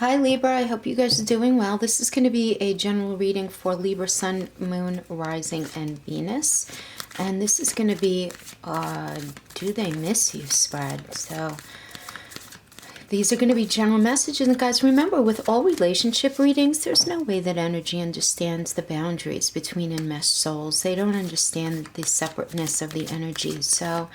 Hi Libra, I hope you guys are doing well. This is going to be a general reading for Libra, Sun, Moon, Rising, and Venus. And this is going to be Do They Miss You spread. So these are going to be general messages. And guys, remember, with all relationship readings, there's no way that energy understands the boundaries between enmeshed souls. They don't understand the separateness of the energy. So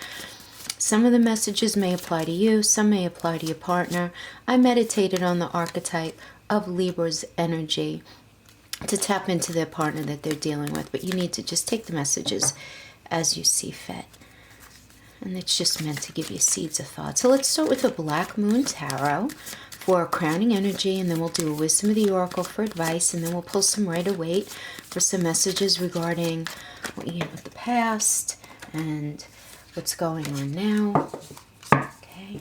some of the messages may apply to you, some may apply to your partner. I meditated on the archetype of Libra's energy to tap into their partner that they're dealing with, but you need to just take the messages as you see fit. And it's just meant to give you seeds of thought. So let's start with the Black Moon Tarot for crowning energy, and then we'll do a Wisdom of the Oracle for advice, and then we'll pull some Rider-Waite for some messages regarding the past and what's going on now. Okay.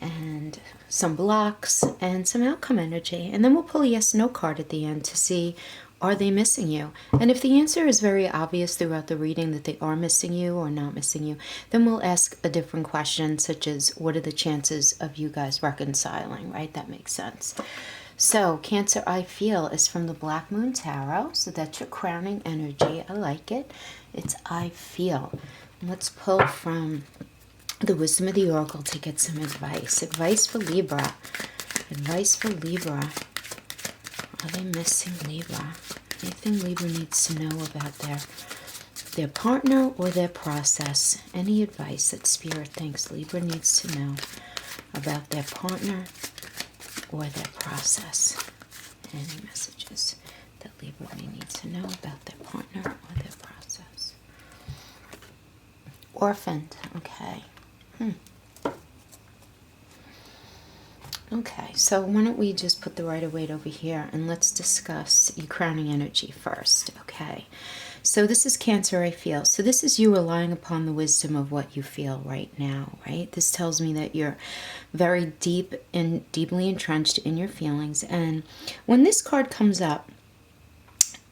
And some blocks and some outcome energy. And then we'll pull a yes, no card at the end to see, are they missing you? And if the answer is very obvious throughout the reading that they are missing you or not missing you, then we'll ask a different question, such as, what are the chances of you guys reconciling, right? That makes sense. So, Cancer, I feel, is from the Black Moon Tarot. So that's your crowning energy. I like it. It's I feel. Let's pull from the Wisdom of the Oracle to get some advice. Advice for Libra. Advice for Libra. Are they missing Libra? Anything Libra needs to know about their partner or their process? Any advice that Spirit thinks Libra needs to know about their partner or their process? Any messages that Libra may need to know about their partner or their process? Orphaned, okay. Okay, so why don't we just put the Rider-Waite over here and let's discuss your crowning energy first, okay? So this is Cancer, I feel. So this is you relying upon the wisdom of what you feel right now, right? This tells me that you're very deeply entrenched in your feelings. And when this card comes up,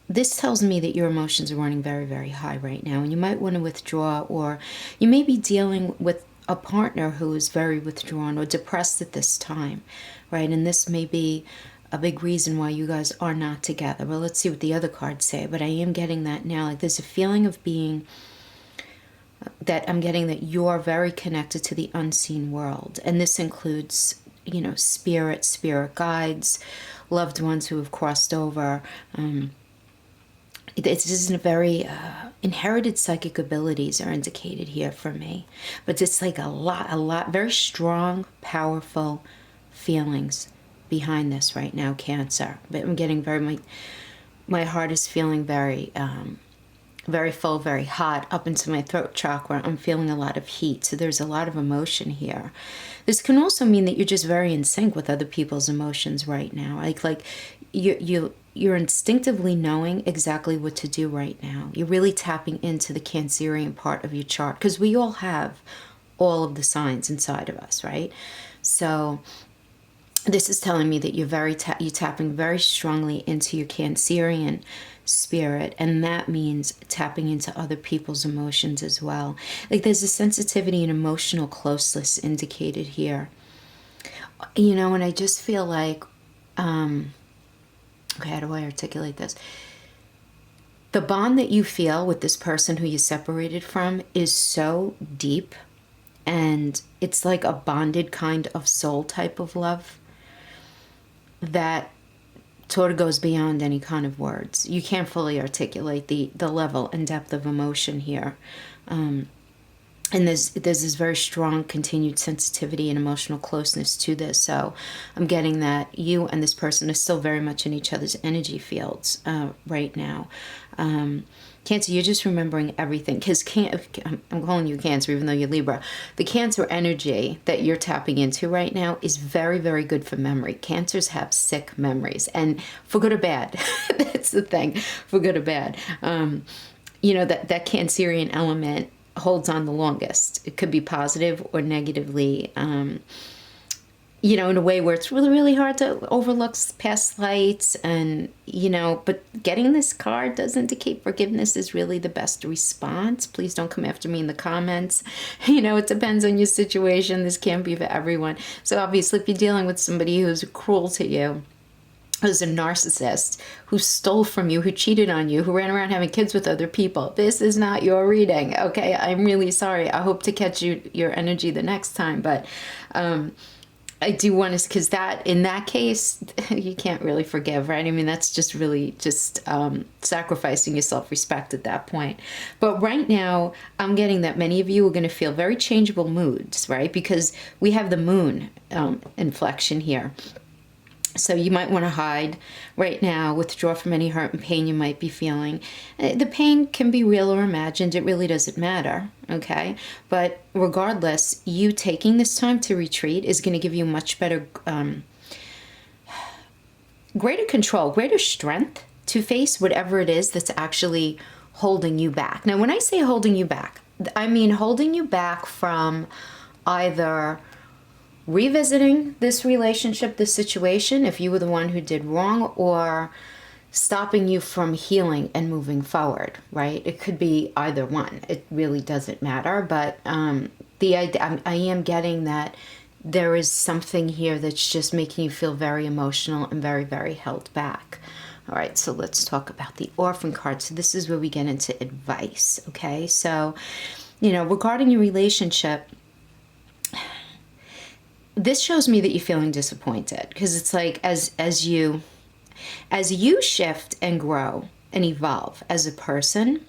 this tells me that your emotions are running very, very high right now, and you might want to withdraw, or you may be dealing with a partner who is very withdrawn or depressed at this time, right? And this may be a big reason why you guys are not together. Well, let's see what the other cards say, but I am getting that now. Like, there's a feeling of being, that I'm getting that you're very connected to the unseen world, and this includes, spirit guides, loved ones who have crossed over. This isn't a very inherited psychic abilities are indicated here for me, but it's like a lot, very strong, powerful feelings behind this right now, Cancer. But I'm getting my heart is feeling very, very full, very hot up into my throat chakra. I'm feeling a lot of heat, so there's a lot of emotion here. This can also mean that you're just very in sync with other people's emotions right now. Like you're instinctively knowing exactly what to do right now. You're really tapping into the Cancerian part of your chart, because we all have all of the signs inside of us, right? So this is telling me that you're tapping very strongly into your Cancerian spirit, and that means tapping into other people's emotions as well. Like, there's a sensitivity and emotional closeness indicated here. And I just feel like, okay, how do I articulate this? The bond that you feel with this person who you separated from is so deep, and it's like a bonded kind of soul type of love that sort of goes beyond any kind of words. You can't fully articulate the level and depth of emotion here. And there's this very strong continued sensitivity and emotional closeness to this. So I'm getting that you and this person are still very much in each other's energy fields right now. Cancer, you're just remembering everything, because I'm calling you Cancer even though you're Libra. The Cancer energy that you're tapping into right now is very, very good for memory. Cancers have sick memories, and for good or bad. That's the thing, for good or bad. That Cancerian element holds on the longest. It could be positive or negatively you know, in a way where it's really, really hard to overlook past slights. And, you know, but getting this card does indicate forgiveness is really the best response. Please don't come after me in the comments. You know, it depends on your situation. This can't be for everyone. So obviously, if you're dealing with somebody who's cruel to you, who's a narcissist, who stole from you, who cheated on you, who ran around having kids with other people, this is not your reading, okay? I'm really sorry. I hope to catch your energy the next time, but I do want to, because that, in that case, you can't really forgive, right? I mean, that's just really just sacrificing your self-respect at that point. But right now, I'm getting that many of you are going to feel very changeable moods, right? Because we have the moon inflection here. So you might want to hide right now, withdraw from any hurt and pain you might be feeling. The pain can be real or imagined. It really doesn't matter, okay? But regardless, you taking this time to retreat is going to give you much better, greater control, greater strength to face whatever it is that's actually holding you back. Now, when I say holding you back, I mean holding you back from either revisiting this relationship, this situation, if you were the one who did wrong, or stopping you from healing and moving forward, right? It could be either one. It really doesn't matter. But the idea, I am getting that there is something here that's just making you feel very emotional and very, very held back. All right, so let's talk about the Orphan card. So this is where we get into advice, okay? So, you know, regarding your relationship, this shows me that you're feeling disappointed, because it's like as you shift and grow and evolve as a person,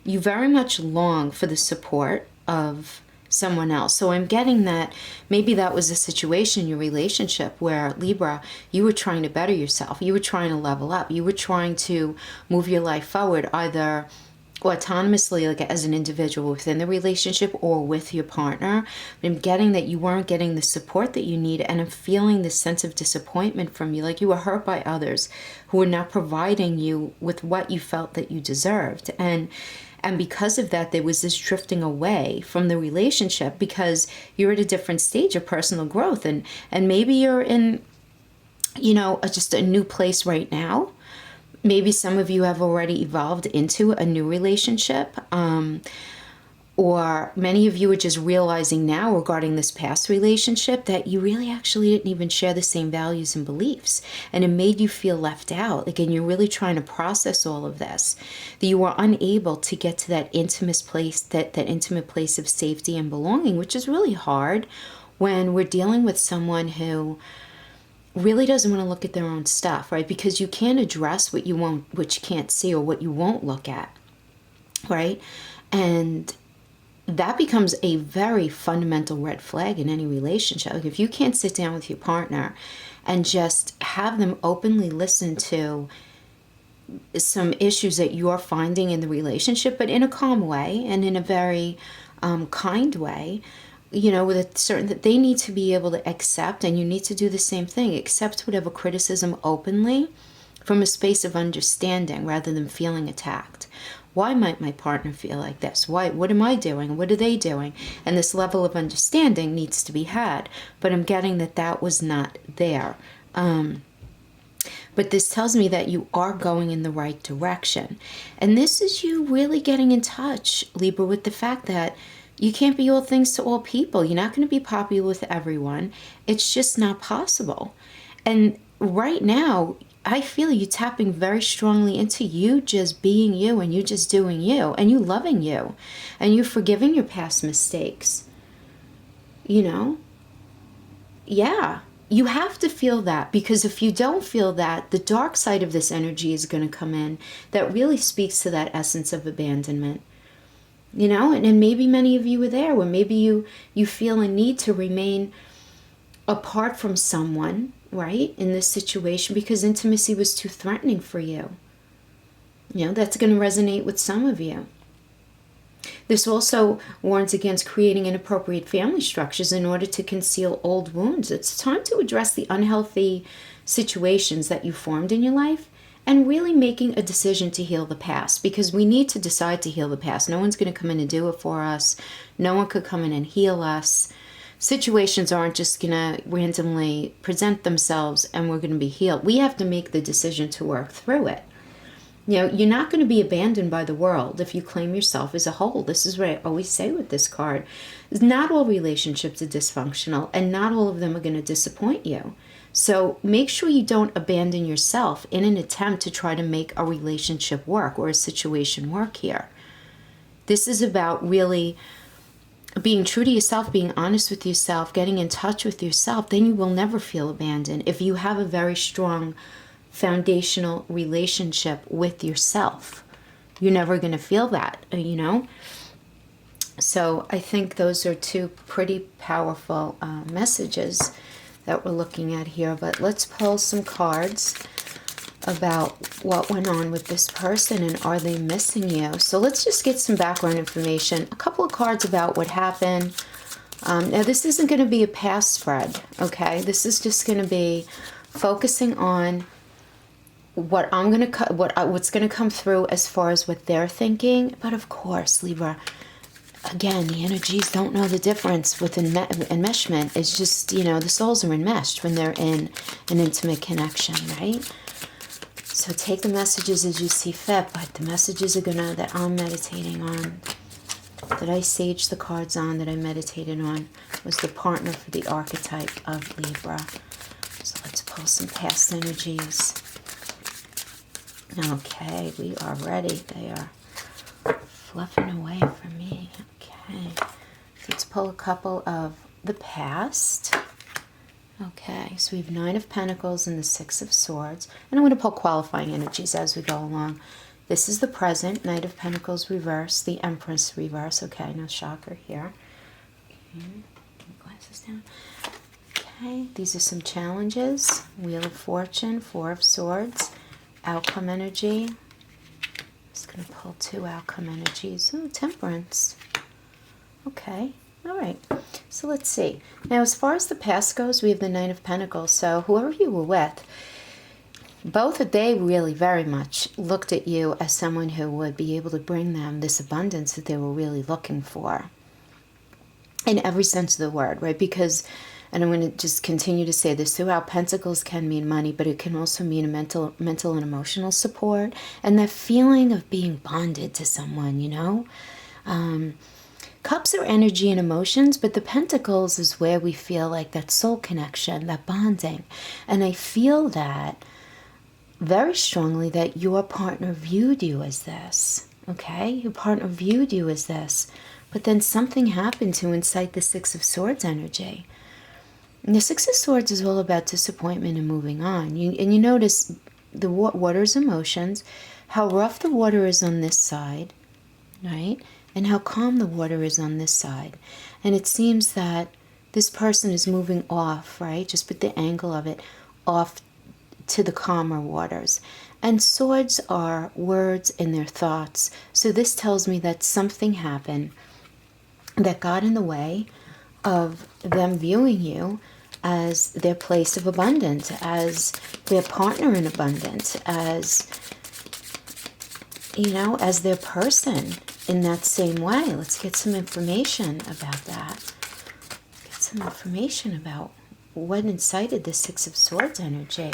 you very much long for the support of someone else. So I'm getting that maybe that was a situation in your relationship where, Libra, you were trying to better yourself. You were trying to level up. You were trying to move your life forward, either autonomously, like as an individual within the relationship or with your partner. But I'm getting that you weren't getting the support that you need, and I'm feeling this sense of disappointment from you, like you were hurt by others who were not providing you with what you felt that you deserved. And because of that, there was this drifting away from the relationship because you're at a different stage of personal growth, and maybe you're in, you know, just a new place right now. Maybe some of you have already evolved into a new relationship, or many of you are just realizing now regarding this past relationship that you really actually didn't even share the same values and beliefs, and it made you feel left out. Again, you're really trying to process all of this, that you were unable to get to that intimate place, that intimate place of safety and belonging, which is really hard when we're dealing with someone who really doesn't want to look at their own stuff, right? Because you can't address what you can't see, or what you won't look at, right? And that becomes a very fundamental red flag in any relationship. Like if you can't sit down with your partner and just have them openly listen to some issues that you're finding in the relationship, but in a calm way and in a very kind way, you know, with a certain, that they need to be able to accept, and you need to do the same thing, accept whatever criticism openly from a space of understanding rather than feeling attacked. Why might my partner feel like this? Why? What am I doing? What are they doing? And this level of understanding needs to be had, but I'm getting that was not there. But this tells me that you are going in the right direction. And this is you really getting in touch, Libra, with the fact that you can't be all things to all people. You're not going to be popular with everyone. It's just not possible. And right now, I feel you tapping very strongly into you just being you, and you just doing you, and you loving you, and you forgiving your past mistakes. You know? Yeah. You have to feel that, because if you don't feel that, the dark side of this energy is going to come in that really speaks to that essence of abandonment. You know, and maybe many of you are there where maybe you feel a need to remain apart from someone, right, in this situation because intimacy was too threatening for you. You know, that's going to resonate with some of you. This also warns against creating inappropriate family structures in order to conceal old wounds. It's time to address the unhealthy situations that you formed in your life and really making a decision to heal the past, because we need to decide to heal the past. No one's going to come in and do it for us. No one could come in and heal us. situations aren't just going to randomly present themselves and we're going to be healed. We have to make the decision to work through it. You know, you're not going to be abandoned by the world if you claim yourself as a whole. This is what I always say with this card. Not all relationships are dysfunctional, and not all of them are going to disappoint you. So make sure you don't abandon yourself in an attempt to try to make a relationship work or a situation work here. This is about really being true to yourself, being honest with yourself, getting in touch with yourself. Then you will never feel abandoned if you have a very strong foundational relationship with yourself. You're never going to feel that, you know. So I think those are two pretty powerful messages that we're looking at here. But let's pull some cards about what went on with this person and are they missing you. So let's just get some background information. A couple of cards about what happened. Now this isn't going to be a past spread, okay? This is just going to be focusing on what's going to come through as far as what they're thinking. But of course, Libra, again, the energies don't know the difference with enmeshment. It's just, you know, the souls are enmeshed when they're in an intimate connection, right? So take the messages as you see fit, but the messages are that I'm meditating on, that I saged the cards on, that I meditated on, was the partner for the archetype of Libra. So let's pull some past energies. Okay, we are ready. They are fluffing away from me. Okay, let's pull a couple of the past. Okay, so we have 9 of Pentacles and the 6 of Swords. And I'm going to pull qualifying energies as we go along. This is the present, Knight of Pentacles reverse, the Empress reverse. Okay, no shocker here. Okay, glasses down. Okay, these are some challenges. Wheel of Fortune, 4 of Swords, outcome energy. Just going to pull 2 outcome energies. Oh, Temperance. Okay, all right. So let's see. Now, as far as the past goes, we have the 9 of Pentacles. So whoever you were with, they really very much looked at you as someone who would be able to bring them this abundance that they were really looking for. In every sense of the word, right? Because, and I'm going to just continue to say this throughout, Pentacles can mean money, but it can also mean a mental and emotional support. And that feeling of being bonded to someone, you know? Cups are energy and emotions, but the Pentacles is where we feel like that soul connection, that bonding. And I feel that very strongly that your partner viewed you as this, okay? Your partner viewed you as this, but then something happened to incite the 6 of Swords energy. And the 6 of Swords is all about disappointment and moving on. And you notice the water's emotions, how rough the water is on this side, right? And how calm the water is on this side. And it seems that this person is moving off, right? Just put the angle of it off to the calmer waters. And swords are words in their thoughts. So this tells me that something happened that got in the way of them viewing you as their place of abundance, as their partner in abundance, as, you know, as their person in that same way. Let's get some information about that. Get some information about what incited the 6 of Swords energy.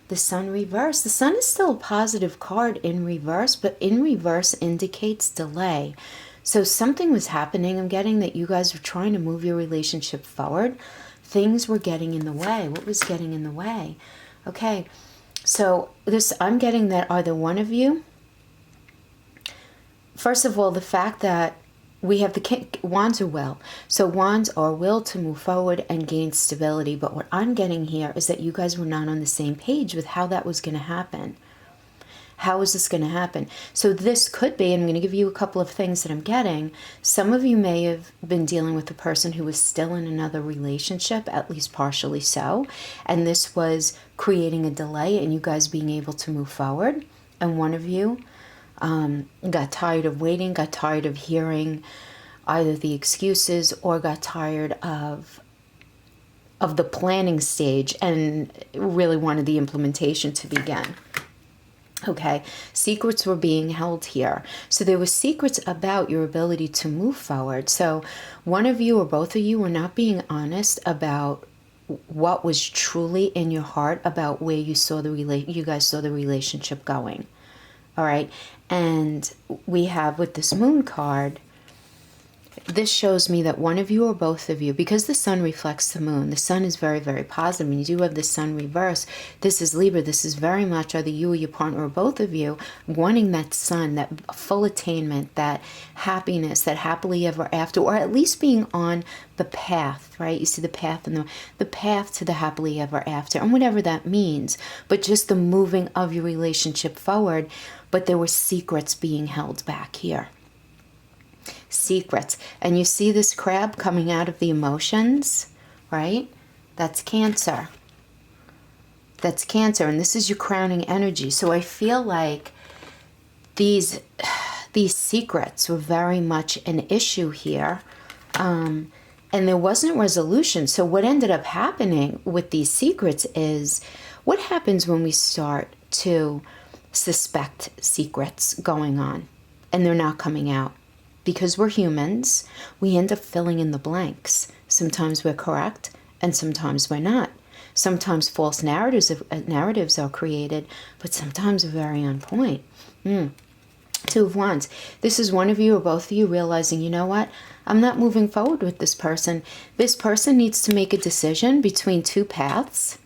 The Sun reverse. The Sun is still a positive card in reverse, but in reverse indicates delay. So something was happening. I'm getting that you guys were trying to move your relationship forward. Things were getting in the way. What was getting in the way? Okay, so I'm getting that either one of you, first of all, the fact that we have the Wands are will. So Wands are will to move forward and gain stability. But what I'm getting here is that you guys were not on the same page with how that was going to happen. How is this going to happen? So this could be, and I'm going to give you a couple of things that I'm getting. Some of you may have been dealing with a person who was still in another relationship, at least partially so. And this was creating a delay in you guys being able to move forward. And one of you got tired of waiting, got tired of hearing either the excuses, or got tired of the planning stage and really wanted the implementation to begin. Okay, secrets were being held here. So there were secrets about your ability to move forward. So one of you or both of you were not being honest about what was truly in your heart about where you saw you guys saw the relationship going. All right, and we have with this moon card, this shows me that one of you or both of you, because the sun reflects the moon, the sun is very, very positive. When you do have the sun reverse, this is Libra, this is very much either you or your partner or both of you wanting that sun, that full attainment, that happiness, that happily ever after, or at least being on the path, right? You see the path and the path to the happily ever after, and whatever that means, but just the moving of your relationship forward. But there were secrets being held back here. Secrets. And you see this crab coming out of the emotions, right? That's Cancer. That's Cancer, and this is your crowning energy. So I feel like these secrets were very much an issue here, and there wasn't resolution. So what ended up happening with these secrets is, what happens when we start to suspect secrets going on and they're not coming out? Because we're humans, we end up filling in the blanks. Sometimes we're correct, and sometimes we're not. Sometimes false narratives are created, but sometimes very on point. Two of Wands. This is one of you or both of you realizing, you know what? I'm not moving forward with this person. This person needs to make a decision between two paths.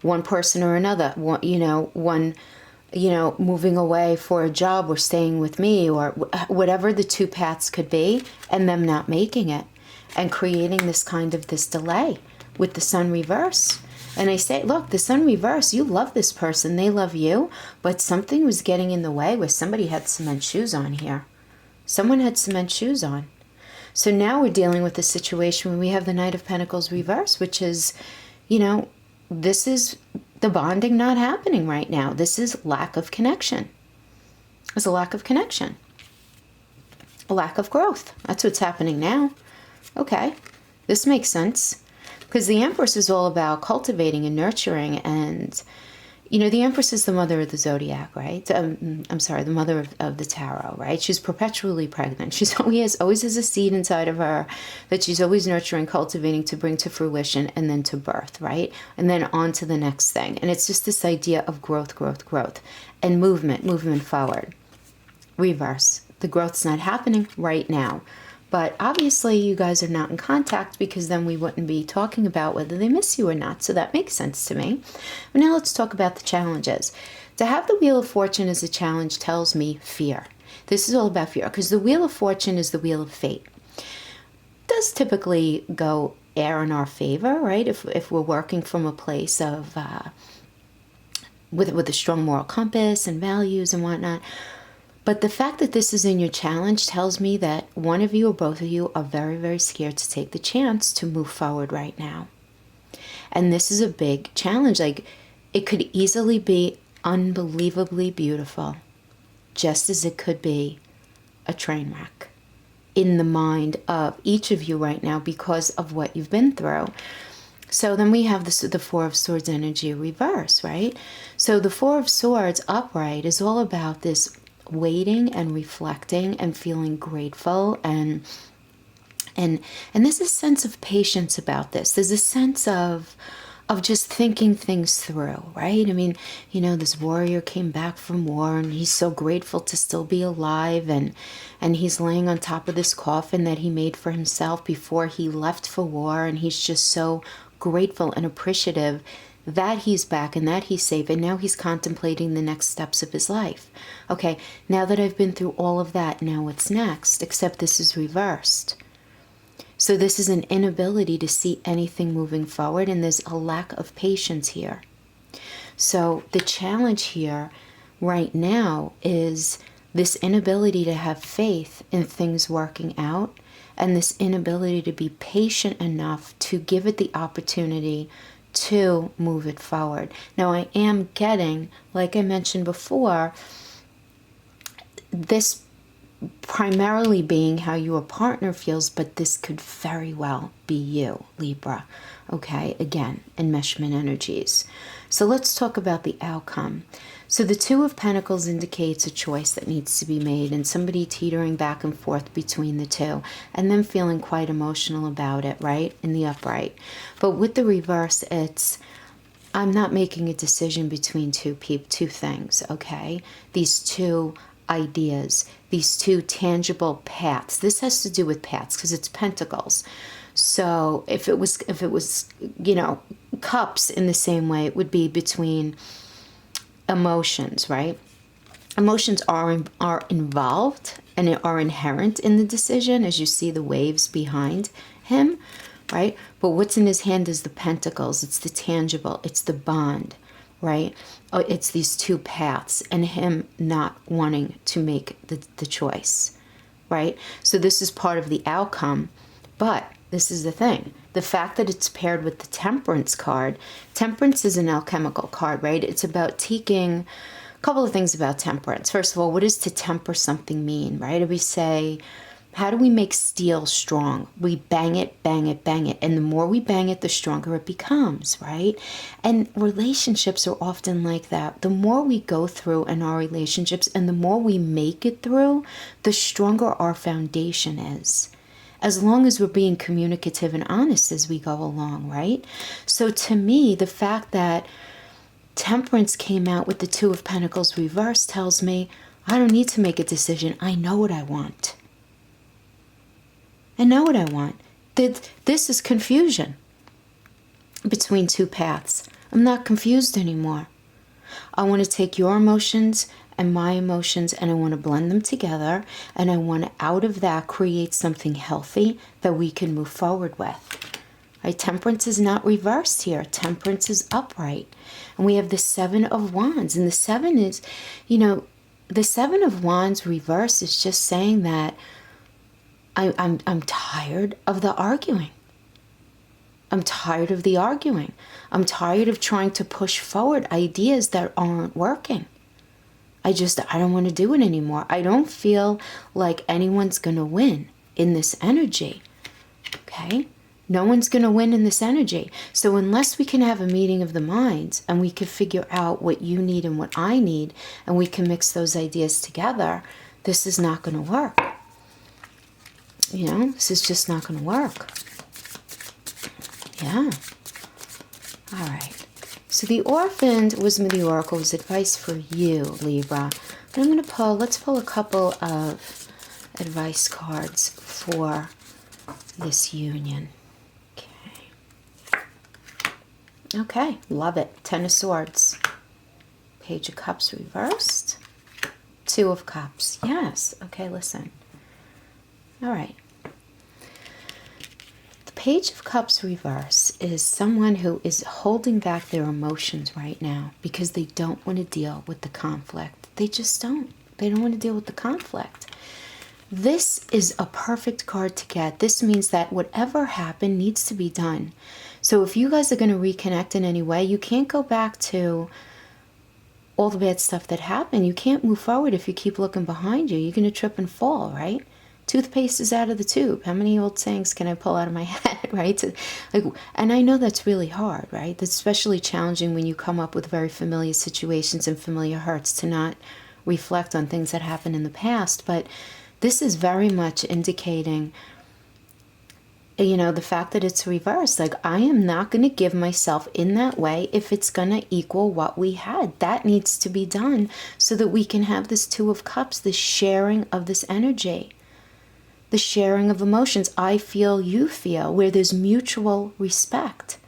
One person or another. One moving away for a job or staying with me, or whatever the two paths could be, and them not making it and creating this delay with the sun reverse. And I say, look, the sun reverse, you love this person, they love you, but something was getting in the way where somebody had cement shoes on here. Someone had cement shoes on. So now we're dealing with a situation where we have the Knight of Pentacles reverse, which is, this is the bonding not happening right now. This is lack of connection. There's a lack of connection. A lack of growth. That's what's happening now. Okay, this makes sense. Because the Empress is all about cultivating and nurturing, and the Empress is the mother of the zodiac, right? I'm sorry, the mother of the tarot, right? She's perpetually pregnant. She's always has a seed inside of her that she's always nurturing, cultivating to bring to fruition and then to birth, right? And then on to the next thing. And it's just this idea of growth, and movement forward. Reverse. The growth's not happening right now. But obviously you guys are not in contact, because then we wouldn't be talking about whether they miss you or not. So that makes sense to me. But now let's talk about the challenges. To have the Wheel of Fortune as a challenge tells me fear. This is all about fear, because the Wheel of Fortune is the Wheel of Fate. It does typically go err in our favor, right? If we're working from a place of with a strong moral compass and values and whatnot. But the fact that this is in your challenge tells me that one of you or both of you are very, very scared to take the chance to move forward right now. And this is a big challenge. Like, it could easily be unbelievably beautiful, just as it could be a train wreck in the mind of each of you right now because of what you've been through. So then we have the Four of Swords energy reverse, right? So the Four of Swords upright is all about this waiting and reflecting and feeling grateful, and there's a sense of patience about this. There's a sense of just thinking things through, right? I mean, this warrior came back from war, and he's so grateful to still be alive, and he's laying on top of this coffin that he made for himself before he left for war, and he's just so grateful and appreciative that he's back and that he's safe, and now he's contemplating the next steps of his life. Okay, now that I've been through all of that, now what's next? Except this is reversed. So this is an inability to see anything moving forward, and there's a lack of patience here. So the challenge here right now is this inability to have faith in things working out, and this inability to be patient enough to give it the opportunity to move it forward. Now, I am getting, like I mentioned before, this primarily being how your partner feels, but this could very well be you, Libra. Okay, again, enmeshment energies. So let's talk about the outcome. So the Two of Pentacles indicates a choice that needs to be made and somebody teetering back and forth between the two and then feeling quite emotional about it, right? In the upright. But with the reverse, it's I'm not making a decision between two things, okay? These two ideas, these two tangible paths. This has to do with paths because it's pentacles. So if it was, you know, cups in the same way, it would be between emotions, right? Emotions are involved and are inherent in the decision, as you see the waves behind him, right? But what's in his hand is the pentacles. It's the tangible. It's the bond, right? It's these two paths and him not wanting to make the choice, right? So this is part of the outcome. But this is the thing. The fact that it's paired with the Temperance card. Temperance is an alchemical card, right? It's about taking a couple of things about temperance. First of all, what does to temper something mean, right? We say, how do we make steel strong? We bang it, bang it, bang it. And the more we bang it, the stronger it becomes, right? And relationships are often like that. The more we go through in our relationships and the more we make it through, the stronger our foundation is. As long as we're being communicative and honest as we go along, right? So to me, the fact that Temperance came out with the Two of Pentacles reversed tells me I don't need to make a decision. I know what I want. I know what I want. This is confusion between two paths. I'm not confused anymore. I want to take your emotions and my emotions and I want to blend them together and I want to out of that create something healthy that we can move forward with. Right? Temperance is not reversed here. Temperance is upright. And we have the Seven of Wands. And the seven is, you know, the Seven of Wands reverse is just saying that I'm tired of the arguing. I'm tired of the arguing. I'm tired of trying to push forward ideas that aren't working. I don't want to do it anymore. I don't feel like anyone's going to win in this energy. Okay? No one's going to win in this energy. So unless we can have a meeting of the minds and we can figure out what you need and what I need and we can mix those ideas together, this is not going to work. You know, this is just not going to work. Yeah. All right. So the Orphaned Wisdom of the Oracle is advice for you, Libra. And I'm going to let's pull a couple of advice cards for this union. Okay, love it. Ten of Swords. Page of Cups reversed. Two of Cups. Yes. Okay, listen. All right. The Page of Cups reverse is someone who is holding back their emotions right now because they don't want to deal with the conflict. They just don't. They don't want to deal with the conflict. This is a perfect card to get. This means that whatever happened needs to be done. So if you guys are going to reconnect in any way, you can't go back to all the bad stuff that happened. You can't move forward if you keep looking behind you. You're going to trip and fall, right? Toothpaste is out of the tube. How many old sayings can I pull out of my head, right? And I know that's really hard, right? That's especially challenging when you come up with very familiar situations and familiar hurts to not reflect on things that happened in the past. But this is very much indicating, you know, the fact that it's reversed. Like, I am not going to give myself in that way if it's going to equal what we had. That needs to be done so that we can have this Two of Cups, this sharing of this energy, the sharing of emotions. I feel, you feel, where there's mutual respect.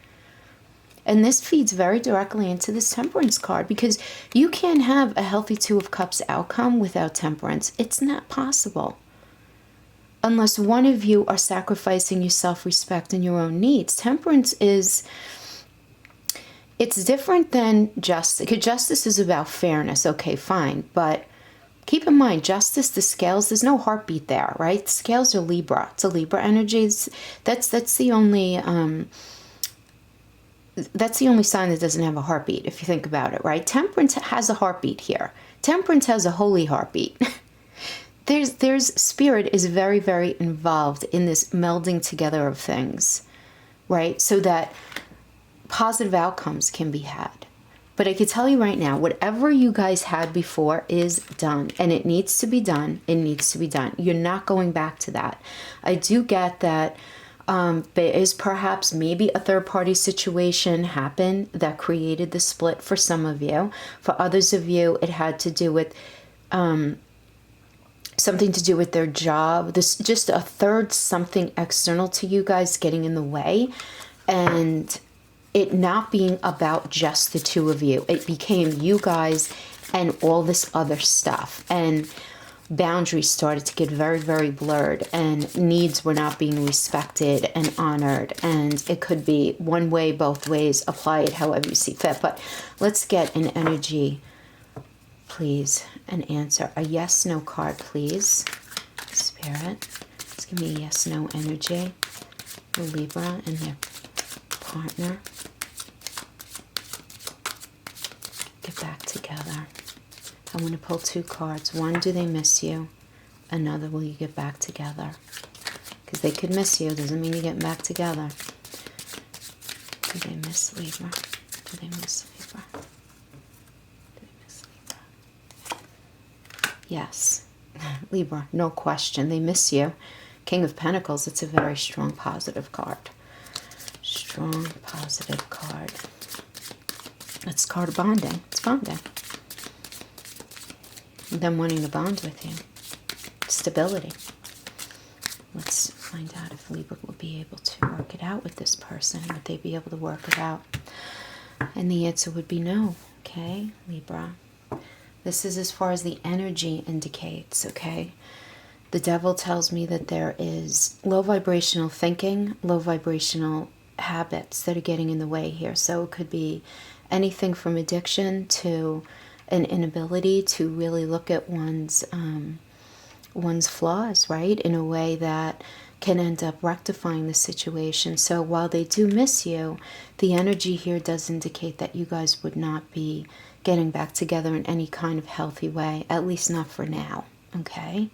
And this feeds very directly into this Temperance card because you can't have a healthy Two of Cups outcome without temperance. It's not possible. Unless one of you are sacrificing your self-respect and your own needs. Temperance is, it's different than justice. Because justice is about fairness. Okay, fine. But keep in mind, justice, the scales, there's no heartbeat there, right? The scales are Libra. It's a Libra energy. That's the only sign that doesn't have a heartbeat, if you think about it, right? Temperance has a heartbeat here. Temperance has a holy heartbeat. there's spirit is very, very involved in this melding together of things, right? So that positive outcomes can be had. But I can tell you right now, whatever you guys had before is done, and it needs to be done. It needs to be done. You're not going back to that. I do get that there is perhaps maybe a third-party situation happen that created the split for some of you. For others of you, it had to do with something to do with their job. This just a third something external to you guys getting in the way, and it not being about just the two of you. It became you guys and all this other stuff. And boundaries started to get very, very blurred, and needs were not being respected and honored. And it could be one way, both ways. Apply it however you see fit. But let's get an energy, please, an answer. A yes, no card, please. Spirit, just give me a yes, no energy. The Libra and their partner. Get back together. I'm going to pull two cards. One, do they miss you? Another, will you get back together? Because they could miss you. Doesn't mean you get back together. Do they miss Libra? Do they miss Libra? Do they miss Libra? Yes. Libra, no question. They miss you. King of Pentacles, it's a very strong positive card. Strong positive card. It's card bonding. It's bonding. Them wanting to bond with you. Stability. Let's find out if Libra will be able to work it out with this person. Would they be able to work it out? And the answer would be no. Okay, Libra. This is as far as the energy indicates, okay? The devil tells me that there is low vibrational thinking, low vibrational habits that are getting in the way here. So it could be anything from addiction to an inability to really look at one's flaws, right, in a way that can end up rectifying the situation. So while they do miss you, the energy here does indicate that you guys would not be getting back together in any kind of healthy way, at least not for now, okay?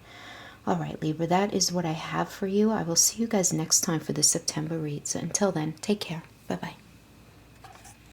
All right, Libra, that is what I have for you. I will see you guys next time for the September reads. Until then, take care. Bye-bye.